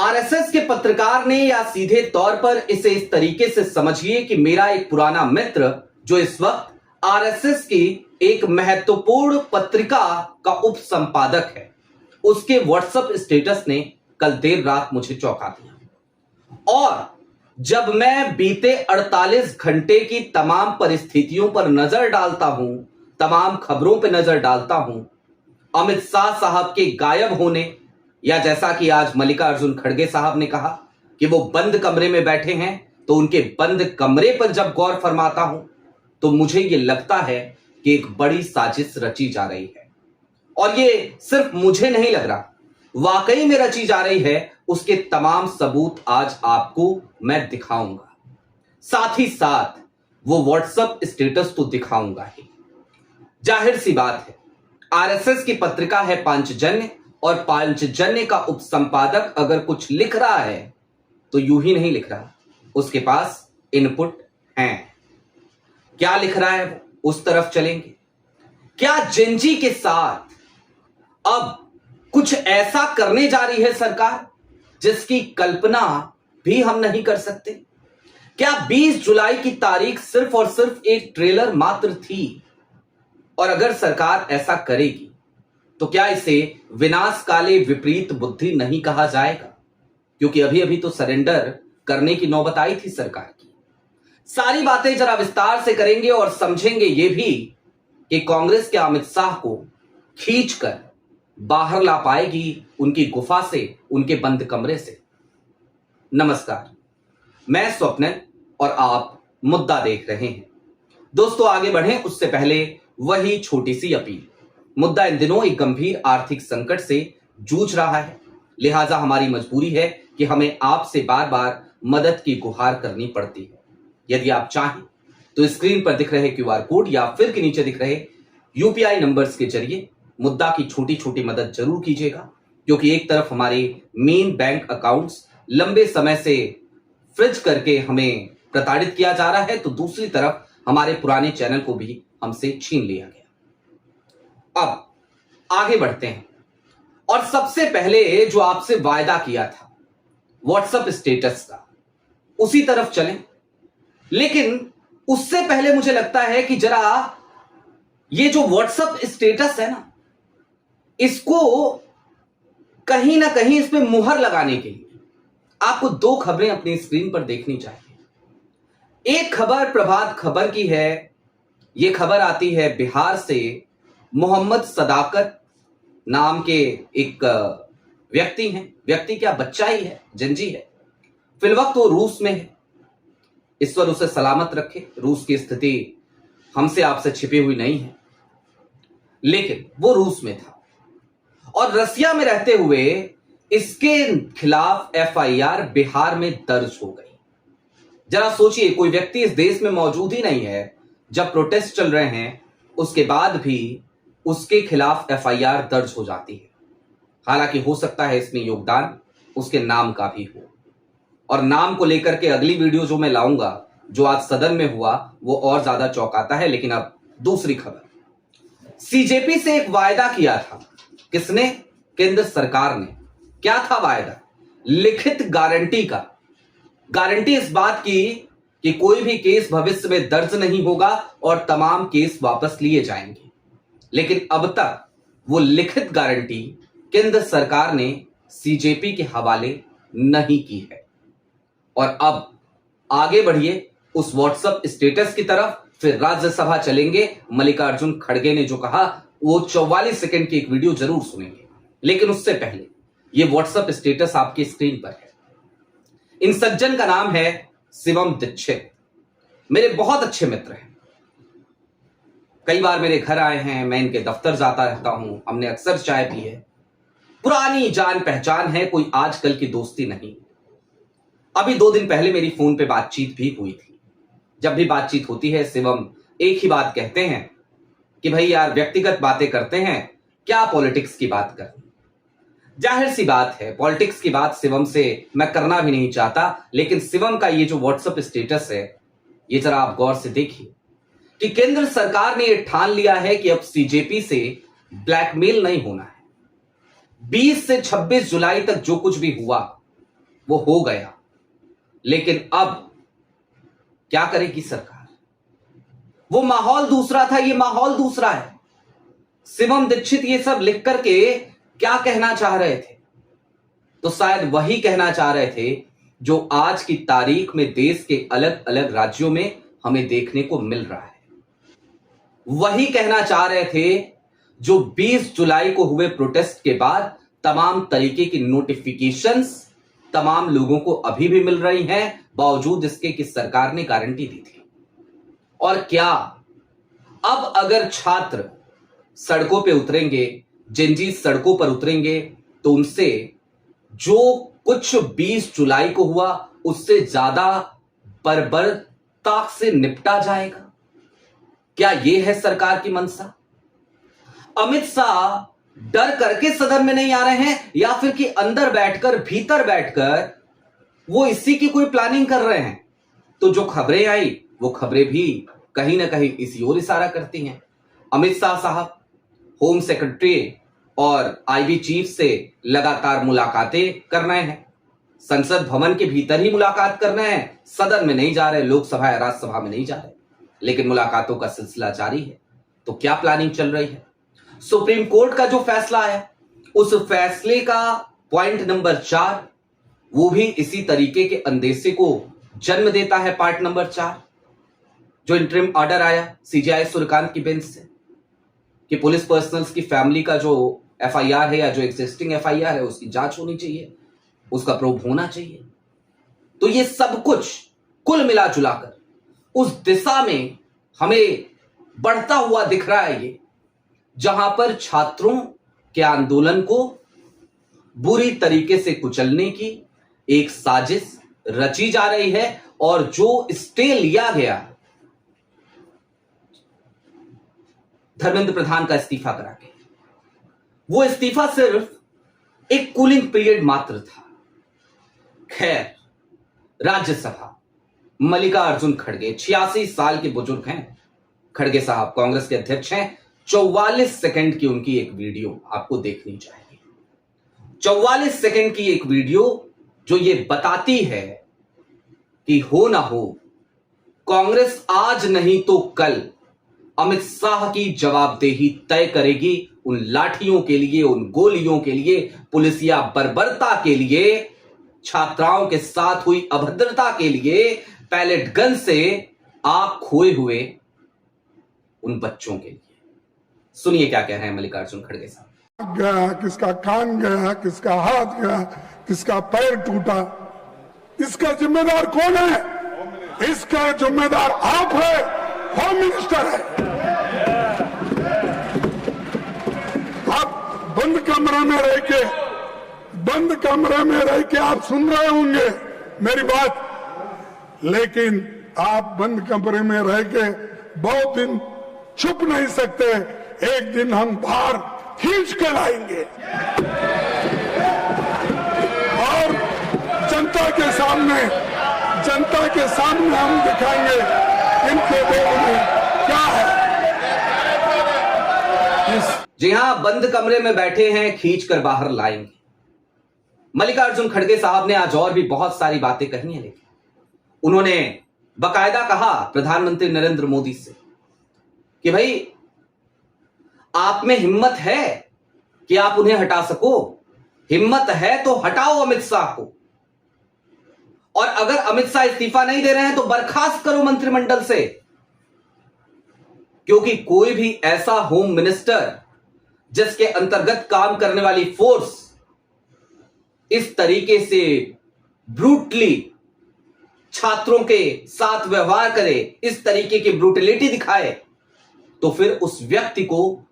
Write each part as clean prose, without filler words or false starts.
RSS के पत्रकार ने, या सीधे तौर पर इसे इस तरीके से समझिए कि मेरा एक पुराना मित्र जो इस वक्त आरएसएस की एक महत्वपूर्ण पत्रिका का उप संपादक है, उसके व्हाट्सएप स्टेटस ने कल देर रात मुझे चौंका दिया। और जब मैं बीते 48 घंटे की तमाम परिस्थितियों पर नजर डालता हूं, तमाम खबरों पर नजर डालता हूं, अमित शाह साहब के गायब होने, या जैसा कि आज मल्लिकार्जुन खड़गे साहब ने कहा कि वो बंद कमरे में बैठे हैं, तो उनके बंद कमरे पर जब गौर फरमाता हूं तो मुझे ये लगता है कि एक बड़ी साजिश रची जा रही है। और ये सिर्फ मुझे नहीं लग रहा, वाकई में रची जा रही है। उसके तमाम सबूत आज आपको मैं दिखाऊंगा, साथ ही साथ वो व्हाट्सएप स्टेटस तो दिखाऊंगा ही। जाहिर सी बात है, आरएसएस की पत्रिका है पांचजन्य, और पांचजन्य का उपसंपादक अगर कुछ लिख रहा है तो यूं ही नहीं लिख रहा, उसके पास इनपुट हैं। क्या लिख रहा है वो, उस तरफ चलेंगे। क्या जेनजी के साथ अब कुछ ऐसा करने जा रही है सरकार जिसकी कल्पना भी हम नहीं कर सकते? क्या 20 जुलाई की तारीख सिर्फ और सिर्फ एक ट्रेलर मात्र थी? और अगर सरकार ऐसा करेगी तो क्या इसे विनाशकाले विपरीत बुद्धि नहीं कहा जाएगा? क्योंकि अभी अभी तो सरेंडर करने की नौबत आई थी सरकार की। सारी बातें जरा विस्तार से करेंगे और समझेंगे ये भी कि कांग्रेस के अमित शाह को खींचकर बाहर ला पाएगी उनकी गुफा से, उनके बंद कमरे से। नमस्कार, मैं स्वप्निल और आप मुद्दा देख रहे हैं। दोस्तों, आगे बढ़ें उससे पहले वही छोटी सी अपील। मुद्दा इन दिनों एक गंभीर आर्थिक संकट से जूझ रहा है, लिहाजा हमारी मजबूरी है कि हमें आपसे बार बार मदद की गुहार करनी पड़ती है। यदि आप चाहें तो स्क्रीन पर दिख रहे क्यूआर कोड या फिर के नीचे दिख रहे यूपीआई नंबर्स के जरिए मुद्दा की छोटी छोटी मदद जरूर कीजिएगा, क्योंकि एक तरफ हमारे मेन बैंक अकाउंट्स लंबे समय से फ्रीज करके हमें प्रताड़ित किया जा रहा है, तो दूसरी तरफ हमारे पुराने चैनल को भी हमसे छीन लिया गया। अब आगे बढ़ते हैं, और सबसे पहले जो आपसे वायदा किया था व्हाट्सएप स्टेटस का, उसी तरफ चलें। लेकिन उससे पहले मुझे लगता है कि जरा ये जो व्हाट्सएप स्टेटस है ना, इसको कहीं ना कहीं इसमें मुहर लगाने के लिए आपको दो खबरें अपनी स्क्रीन पर देखनी चाहिए। एक खबर प्रभात खबर की है। यह खबर आती है बिहार से। मोहम्मद सदाकत नाम के एक व्यक्ति हैं, व्यक्ति क्या बच्चा ही है, जंजी है। फिलवक्त वो रूस में है, ईश्वर उसे सलामत रखे। रूस की स्थिति हमसे आपसे छिपी हुई नहीं है, लेकिन वो रूस में था और रसिया में रहते हुए इसके खिलाफ एफआईआर बिहार में दर्ज हो गई। जरा सोचिए, कोई व्यक्ति इस देश में मौजूद ही नहीं है जब प्रोटेस्ट चल रहे हैं, उसके बाद भी उसके खिलाफ एफआईआर दर्ज हो जाती है। हालांकि हो सकता है इसमें योगदान उसके नाम का भी हो, और नाम को लेकर के अगली वीडियो जो मैं लाऊंगा, जो आज सदन में हुआ, वो और ज्यादा चौंकाता है। लेकिन अब दूसरी खबर, सीजेपी से एक वायदा किया था। किसने? केंद्र सरकार ने। क्या था वायदा? लिखित गारंटी का। गारंटी इस बात की कि कोई भी केस भविष्य में दर्ज नहीं होगा और तमाम केस वापस लिए जाएंगे। लेकिन अब तक वो लिखित गारंटी केंद्र सरकार ने सीजेपी के हवाले नहीं की है। और अब आगे बढ़िए उस व्हाट्सएप स्टेटस की तरफ, फिर राज्यसभा चलेंगे। मल्लिकार्जुन खड़गे ने जो कहा वो 44 सेकंड की एक वीडियो जरूर सुनेंगे। लेकिन उससे पहले ये व्हाट्सएप स्टेटस आपकी स्क्रीन पर है। इन सज्जन का नाम है शिवम दीक्षित। मेरे बहुत अच्छे मित्र हैं, कई बार मेरे घर आए हैं, मैं इनके दफ्तर जाता रहता हूं, हमने अक्सर चाय पी है, पुरानी जान पहचान है, कोई आजकल की दोस्ती नहीं। अभी 2 दिन पहले मेरी फोन पे बातचीत भी हुई थी। जब भी बातचीत होती है, शिवम एक ही बात कहते हैं कि भाई यार, व्यक्तिगत बातें करते हैं, क्या पॉलिटिक्स की बात करनी। जाहिर सी बात है, पॉलिटिक्स की बात शिवम से मैं करना भी नहीं चाहता। लेकिन शिवम का ये जो व्हाट्सएप स्टेटस है, ये जरा आप गौर से देखिए कि केंद्र सरकार ने यह ठान लिया है कि अब सीजेपी से ब्लैकमेल नहीं होना है। 20 से 26 जुलाई तक जो कुछ भी हुआ, वो हो गया, लेकिन अब क्या करेगी सरकार? वो माहौल दूसरा था, ये माहौल दूसरा है। शिवम दीक्षित ये सब लिख करके क्या कहना चाह रहे थे? तो शायद वही कहना चाह रहे थे जो आज की तारीख में देश के अलग अलग राज्यों में हमें देखने को मिल रहा है। वही कहना चाह रहे थे जो 20 जुलाई को हुए प्रोटेस्ट के बाद तमाम तरीके की नोटिफिकेशंस तमाम लोगों को अभी भी मिल रही हैं, बावजूद इसके कि सरकार ने गारंटी दी थी। और क्या अब अगर छात्र सड़कों पे उतरेंगे, जिन सड़कों पर उतरेंगे, तो उनसे जो कुछ 20 जुलाई को हुआ उससे ज्यादा बर्बरता से निपटा जाएगा? क्या यह है सरकार की मंशा? अमित शाह डर करके सदन में नहीं आ रहे हैं, या फिर कि अंदर बैठकर, भीतर बैठकर वो इसी की कोई प्लानिंग कर रहे हैं? तो जो खबरें आई वो खबरें भी कहीं ना कहीं इसी ओर इशारा करती हैं। अमित शाह साहब होम सेक्रेटरी और आईबी चीफ से लगातार मुलाकातें कर रहे हैं, संसद भवन के भीतर ही मुलाकात कर रहे हैं, सदन में नहीं जा रहे, लोकसभा या राज्यसभा में नहीं जा रहे, लेकिन मुलाकातों का सिलसिला जारी है। तो क्या प्लानिंग चल रही है? सुप्रीम कोर्ट का जो फैसला आया, उस फैसले का पॉइंट नंबर 4 वो भी इसी तरीके के अंदेशे को जन्म देता है। पार्ट नंबर 4 जो इंटरिम ऑर्डर आया सीजेआई सूर्यकांत की बेंच से कि पुलिस पर्सनल्स की फैमिली का जो एफआईआर है या जो एग्जिस्टिंग एफआईआर है उसकी जांच होनी चाहिए, उसका प्रूफ होना चाहिए। तो ये सब कुछ कुल मिला जुलाकर उस दिशा में हमें बढ़ता हुआ दिख रहा है, ये जहां पर छात्रों के आंदोलन को बुरी तरीके से कुचलने की एक साजिश रची जा रही है। और जो स्टे लिया गया धर्मेंद्र प्रधान का इस्तीफा करा के, वो इस्तीफा सिर्फ एक कूलिंग पीरियड मात्र था। खैर, राज्यसभा मल्लिकार्जुन खड़गे 86 साल के बुजुर्ग हैं। खड़गे साहब कांग्रेस के अध्यक्ष हैं। 44 सेकंड की उनकी एक वीडियो आपको देखनी चाहिए। 44 सेकंड की एक वीडियो जो ये बताती है कि हो ना हो, कांग्रेस आज नहीं तो कल अमित शाह की जवाबदेही तय करेगी। उन लाठियों के लिए, उन गोलियों के लिए, पुलिसिया बर्बरता के लिए, छात्राओं के साथ हुई अभद्रता के लिए, पैलेट गन से आंख खोए हुए उन बच्चों के लिए। सुनिए क्या कह रहे हैं मल्लिकार्जुन खड़गे साहब। गया, किसका कान गया, किसका हाथ गया, किसका पैर टूटा, इसका जिम्मेदार कौन है? इसका जिम्मेदार आप है, होम मिनिस्टर है। आप बंद कमरे में रह के आप सुन रहे होंगे मेरी बात, लेकिन आप बंद कमरे में रह के बहुत दिन छुप नहीं सकते। एक दिन हम बाहर खींच के लाएंगे और जनता के सामने हम दिखाएंगे इनके दिल में क्या है। जी हां, बंद कमरे में बैठे हैं, खींच कर बाहर लाएंगे। मल्लिकार्जुन खड़गे साहब ने आज और भी बहुत सारी बातें कही हैं, लेकिन उन्होंने बकायदा कहा प्रधानमंत्री नरेंद्र मोदी से कि भाई आप में हिम्मत है कि आप उन्हें हटा सको, हिम्मत है तो हटाओ अमित शाह को, और अगर अमित शाह इस्तीफा नहीं दे रहे हैं तो बर्खास्त करो मंत्रिमंडल से, क्योंकि कोई भी ऐसा होम मिनिस्टर जिसके अंतर्गत काम करने वाली फोर्स इस तरीके से ब्रूटली छात्रों के साथ व्यवहार करे, इस तरीके की ब्रूटलिटी दिखाए, तो फिर उस व्यक्ति को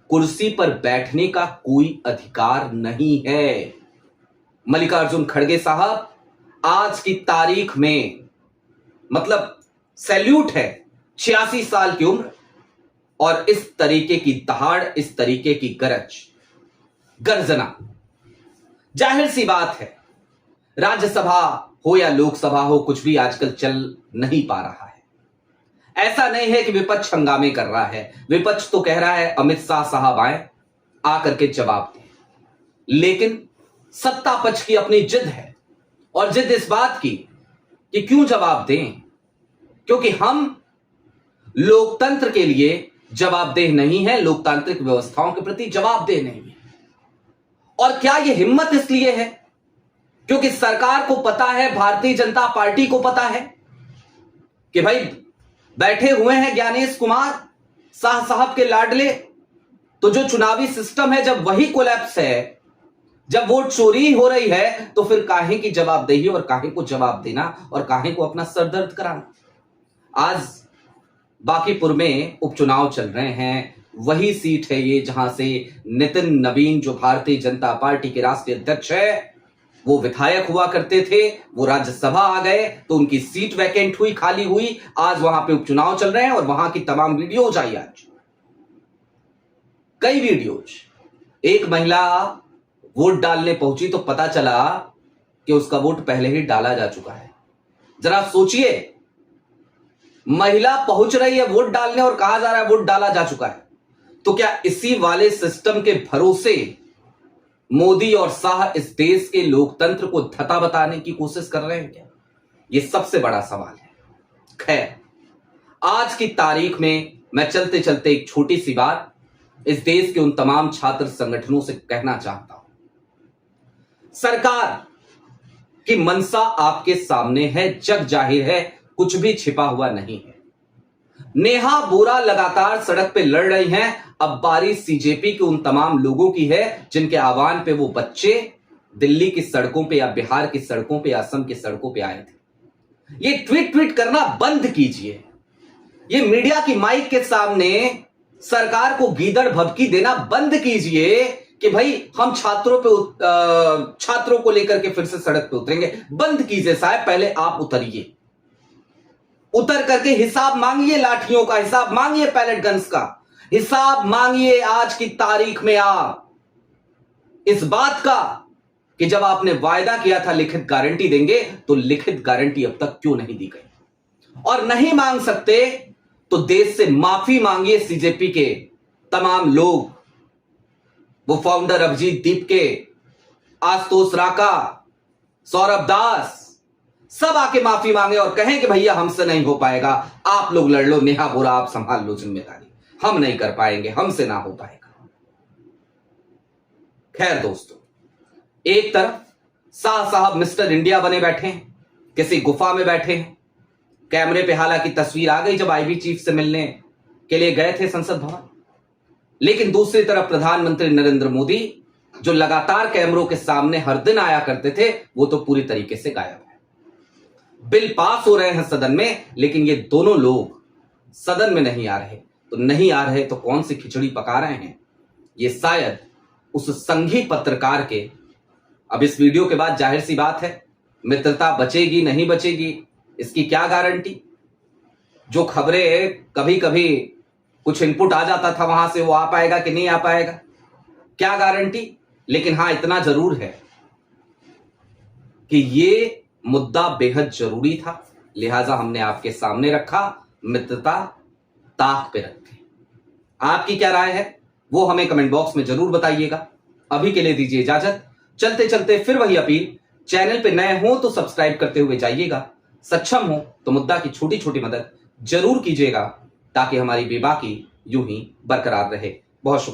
कुर्सी पर बैठने का कोई अधिकार नहीं है। मल्लिकार्जुन खड़गे साहब आज की तारीख में मतलब सैल्यूट है, 86 साल की उम्र, और इस तरीके की दहाड़, इस तरीके की गर्जना, जाहिर सी बात है राज्यसभा हो या लोकसभा हो, कुछ भी आजकल चल नहीं पा रहा है। ऐसा नहीं है कि विपक्ष हंगामे कर रहा है, विपक्ष तो कह रहा है अमित शाह साहब आए, आकर के जवाब दें, लेकिन सत्ता पक्ष की अपनी जिद है और जिद इस बात की कि क्यों जवाब दें, क्योंकि हम लोकतंत्र के लिए जवाबदेह नहीं है, लोकतांत्रिक व्यवस्थाओं के प्रति जवाबदेह नहीं है। और क्या यह हिम्मत इसलिए है क्योंकि सरकार को पता है, भारतीय जनता पार्टी को पता है कि भाई बैठे हुए हैं ज्ञानेश कुमार शाह साहब के लाडले, तो जो चुनावी सिस्टम है जब वही कोलैप्स है, जब वोट चोरी हो रही है, तो फिर काहे की जवाबदेही और काहे को जवाब देना और काहे को अपना सर दर्द कराना। आज बांकीपुर में उपचुनाव चल रहे हैं, वही सीट है ये जहां से नितिन नवीन जो भारतीय जनता पार्टी के राष्ट्रीय अध्यक्ष है, वो विधायक हुआ करते थे, वो राज्यसभा आ गए तो उनकी सीट वैकेंट हुई, खाली हुई। आज वहां पे उपचुनाव चल रहे हैं और वहां की तमाम वीडियोज आई आज, कई वीडियोज। एक महिला वोट डालने पहुंची तो पता चला कि उसका वोट पहले ही डाला जा चुका है। जरा सोचिए, महिला पहुंच रही है वोट डालने और कहा जा रहा है वोट डाला जा चुका है। तो क्या इसी वाले सिस्टम के भरोसे मोदी और शाह इस देश के लोकतंत्र को धता बताने की कोशिश कर रहे हैं क्या? यह सबसे बड़ा सवाल है। खैर, आज की तारीख में मैं चलते चलते एक छोटी सी बात इस देश के उन तमाम छात्र संगठनों से कहना चाहता हूं। सरकार की मंशा आपके सामने है, जग जाहिर है, कुछ भी छिपा हुआ नहीं है। नेहा बोरा लगातार सड़क पे लड़ रही हैं। अब बारी सीजेपी के उन तमाम लोगों की है जिनके आह्वान पे वो बच्चे दिल्ली की सड़कों पे या बिहार की सड़कों पे, असम की सड़कों पे आए थे। ये ट्वीट करना बंद कीजिए। ये मीडिया की माइक के सामने सरकार को गीदड़ भभकी देना बंद कीजिए कि भाई हम छात्रों को लेकर के फिर से सड़क पे उतरेंगे। बंद कीजिए साहब, पहले आप उतरिए, उतर करके हिसाब मांगिए, लाठियों का हिसाब मांगिए, पैलेट गन्स का हिसाब मांगिए। आज की तारीख में आप इस बात का कि जब आपने वायदा किया था लिखित गारंटी देंगे, तो लिखित गारंटी अब तक क्यों नहीं दी गई? और नहीं मांग सकते तो देश से माफी मांगिए। सीजेपी के तमाम लोग, वो फाउंडर अभिजीत दीपके, आशुतोष राका, सौरभ दास, सब आके माफी मांगे और कहें कि भैया हमसे नहीं हो पाएगा, आप लोग लड़ लो, नेहा बोरा आप संभाल लो जिम्मेदारी, हम नहीं कर पाएंगे, हमसे ना हो पाएगा। खैर दोस्तों, एक तरफ शाह साहब मिस्टर इंडिया बने बैठे हैं, किसी गुफा में बैठे हैं। कैमरे पे हालांकि तस्वीर आ गई जब आईबी चीफ से मिलने के लिए गए थे संसद भवन, लेकिन दूसरी तरफ प्रधानमंत्री नरेंद्र मोदी जो लगातार कैमरों के सामने हर दिन आया करते थे, वो तो पूरी तरीके से गायब है। बिल पास हो रहे हैं सदन में, लेकिन ये दोनों लोग सदन में नहीं आ रहे। तो नहीं आ रहे तो कौन सी खिचड़ी पका रहे हैं? ये शायद उस संघी पत्रकार के, अब इस वीडियो के बाद जाहिर सी बात है मित्रता बचेगी नहीं बचेगी, इसकी क्या गारंटी? जो खबरें कभी कभी कुछ इनपुट आ जाता था वहां से, वो आ पाएगा कि नहीं आ पाएगा, क्या गारंटी? लेकिन हां, इतना जरूर है कि ये मुद्दा बेहद जरूरी था, लिहाजा हमने आपके सामने रखा, मित्रता ताक पे रखी। आपकी क्या राय है वो हमें कमेंट बॉक्स में जरूर बताइएगा। अभी के लिए दीजिए इजाजत। चलते चलते फिर वही अपील, चैनल पे नए हो तो सब्सक्राइब करते हुए जाइएगा, सक्षम हो तो मुद्दा की छोटी छोटी मदद जरूर कीजिएगा ताकि हमारी बेबाकी यूं ही बरकरार रहे। बहुत शुक्रिया।